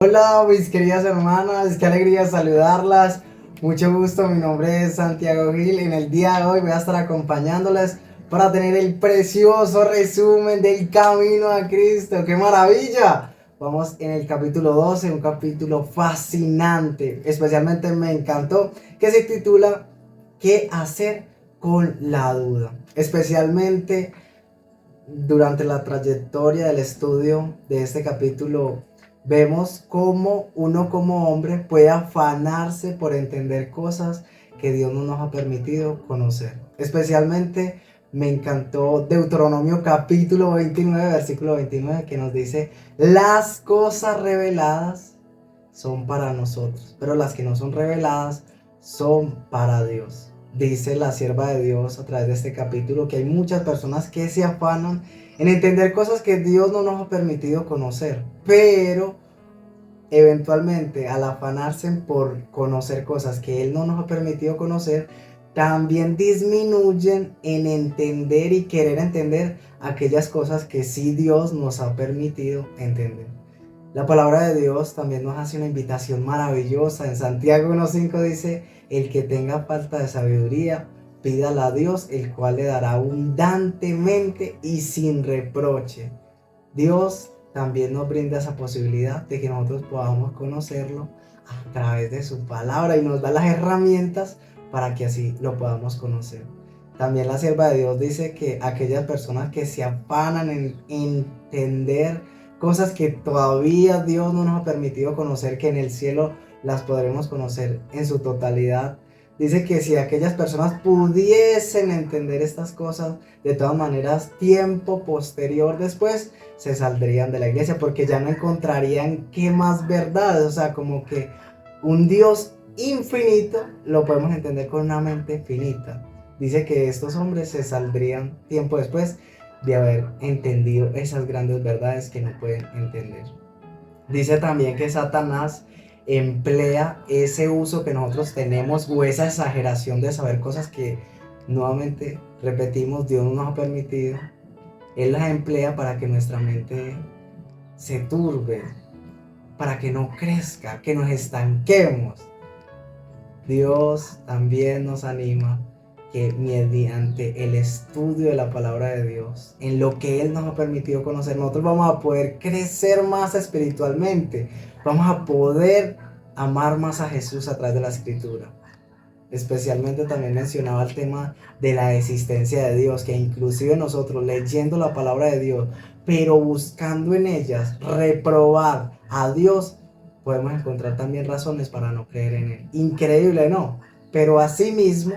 Hola mis queridas hermanas, qué alegría saludarlas, mucho gusto, mi nombre es Santiago Gil. En el día de hoy voy a estar acompañándoles para tener el precioso resumen del camino a Cristo. ¡Qué maravilla! Vamos en el capítulo 12, un capítulo fascinante, especialmente me encantó, que se titula ¿Qué hacer con la duda? Especialmente durante la trayectoria del estudio de este capítulo vemos cómo uno como hombre puede afanarse por entender cosas que Dios no nos ha permitido conocer. Especialmente me encantó Deuteronomio capítulo 29, versículo 29, que nos dice: las cosas reveladas son para nosotros, pero las que no son reveladas son para Dios. Dice la sierva de Dios a través de este capítulo que hay muchas personas que se afanan en entender cosas que Dios no nos ha permitido conocer, pero eventualmente al afanarse por conocer cosas que Él no nos ha permitido conocer, también disminuyen en entender y querer entender aquellas cosas que sí Dios nos ha permitido entender. La palabra de Dios también nos hace una invitación maravillosa. En Santiago 1.5 dice: el que tenga falta de sabiduría, pídala a Dios, el cual le dará abundantemente y sin reproche. Dios también nos brinda esa posibilidad de que nosotros podamos conocerlo a través de su palabra y nos da las herramientas para que así lo podamos conocer. También la sierva de Dios dice que aquellas personas que se afanan en entender cosas que todavía Dios no nos ha permitido conocer, que en el cielo las podremos conocer en su totalidad. Dice que si aquellas personas pudiesen entender estas cosas, de todas maneras, tiempo posterior después, se saldrían de la iglesia porque ya no encontrarían qué más verdades. O sea, como que un Dios infinito lo podemos entender con una mente finita. Dice que estos hombres se saldrían tiempo después de haber entendido esas grandes verdades que no pueden entender. Dice también que Satanás emplea ese uso que nosotros tenemos o esa exageración de saber cosas que, nuevamente repetimos, Dios no nos ha permitido. Él las emplea para que nuestra mente se turbe, para que no crezca, que nos estanquemos. Dios también nos anima que mediante el estudio de la palabra de Dios, en lo que Él nos ha permitido conocer, nosotros vamos a poder crecer más espiritualmente, vamos a poder amar más a Jesús a través de la escritura. Especialmente también mencionaba el tema de la existencia de Dios, que inclusive nosotros leyendo la palabra de Dios, pero buscando en ellas reprobar a Dios, podemos encontrar también razones para no creer en Él. Increíble, ¿no? Pero asimismo,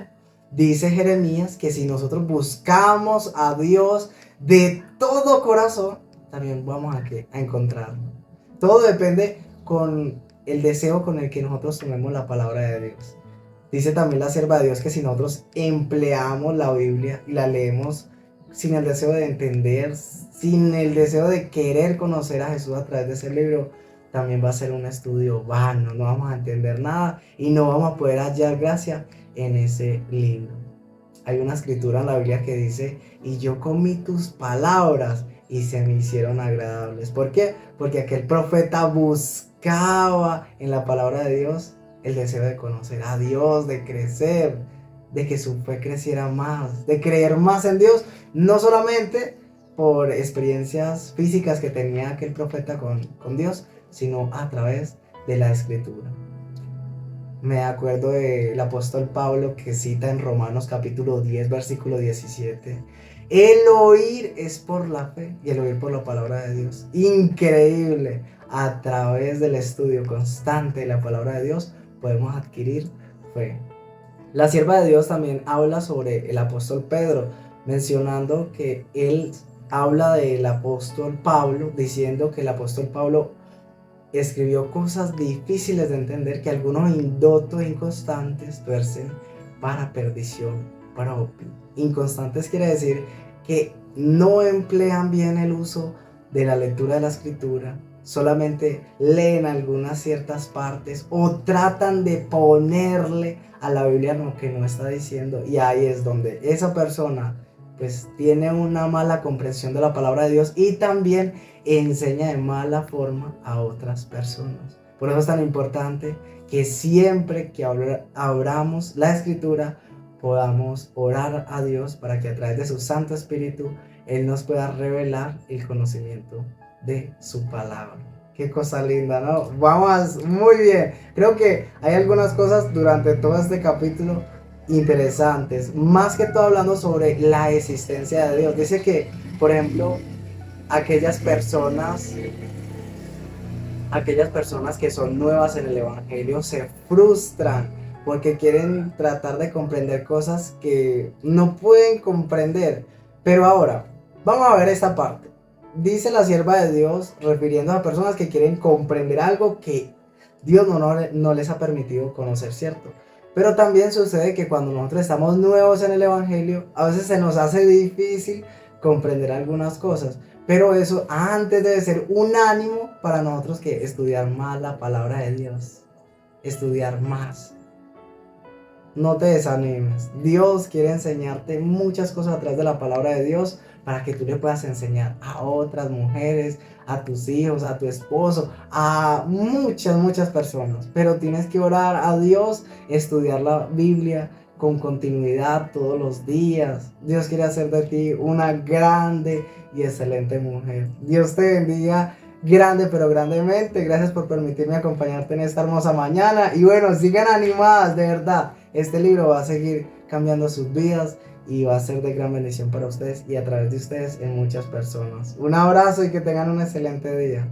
dice Jeremías que si nosotros buscamos a Dios de todo corazón, también vamos a encontrarlo. Todo depende con el deseo con el que nosotros tomemos la palabra de Dios. Dice también la sierva de Dios que si nosotros empleamos la Biblia y la leemos sin el deseo de entender, sin el deseo de querer conocer a Jesús a través de ese libro, también va a ser un estudio vano, no vamos a entender nada y no vamos a poder hallar gracia en ese libro. Hay una escritura en la Biblia que dice: y yo comí tus palabras y se me hicieron agradables. ¿Por qué? Porque aquel profeta buscaba en la palabra de Dios el deseo de conocer a Dios, de crecer, de que su fe creciera más, de creer más en Dios, no solamente por experiencias físicas que tenía aquel profeta con Dios, sino a través de la escritura. Me acuerdo del apóstol Pablo que cita en Romanos capítulo 10, versículo 17. El oír es por la fe y el oír por la palabra de Dios. Increíble. A través del estudio constante de la palabra de Dios podemos adquirir fe. La sierva de Dios también habla sobre el apóstol Pedro, mencionando que él habla del apóstol Pablo, diciendo que el apóstol Pablo escribió cosas difíciles de entender que algunos indotos e inconstantes tuercen para perdición propia. Inconstantes quiere decir que no emplean bien el uso de la lectura de la escritura, solamente leen algunas ciertas partes o tratan de ponerle a la Biblia lo que no está diciendo, y ahí es donde esa persona pues tiene una mala comprensión de la palabra de Dios y también enseña de mala forma a otras personas. Por eso es tan importante que siempre que abramos la escritura podamos orar a Dios para que a través de su Santo Espíritu Él nos pueda revelar el conocimiento de su palabra. Qué cosa linda, ¿no? Vamos, muy bien. Creo que hay algunas cosas durante todo este capítulo interesantes, más que todo hablando sobre la existencia de Dios. Dice que, por ejemplo, aquellas personas que son nuevas en el Evangelio se frustran porque quieren tratar de comprender cosas que no pueden comprender. Pero ahora, vamos a ver esta parte. Dice la sierva de Dios, refiriendo a personas que quieren comprender algo que Dios no les ha permitido conocer, ¿cierto? Pero también sucede que cuando nosotros estamos nuevos en el Evangelio, a veces se nos hace difícil comprender algunas cosas. Pero eso antes debe ser un ánimo para nosotros que estudiar más la palabra de Dios. Estudiar más. No te desanimes. Dios quiere enseñarte muchas cosas a través de la palabra de Dios para que tú le puedas enseñar a otras mujeres, a tus hijos, a tu esposo, a muchas personas. Pero tienes que orar a Dios, estudiar la Biblia con continuidad todos los días. Dios quiere hacer de ti una grande y excelente mujer. Dios te bendiga grande pero grandemente. Gracias por permitirme acompañarte en esta hermosa mañana. Y bueno, sigan animadas, de verdad. Este libro va a seguir cambiando sus vidas y va a ser de gran bendición para ustedes y a través de ustedes en muchas personas. Un abrazo y que tengan un excelente día.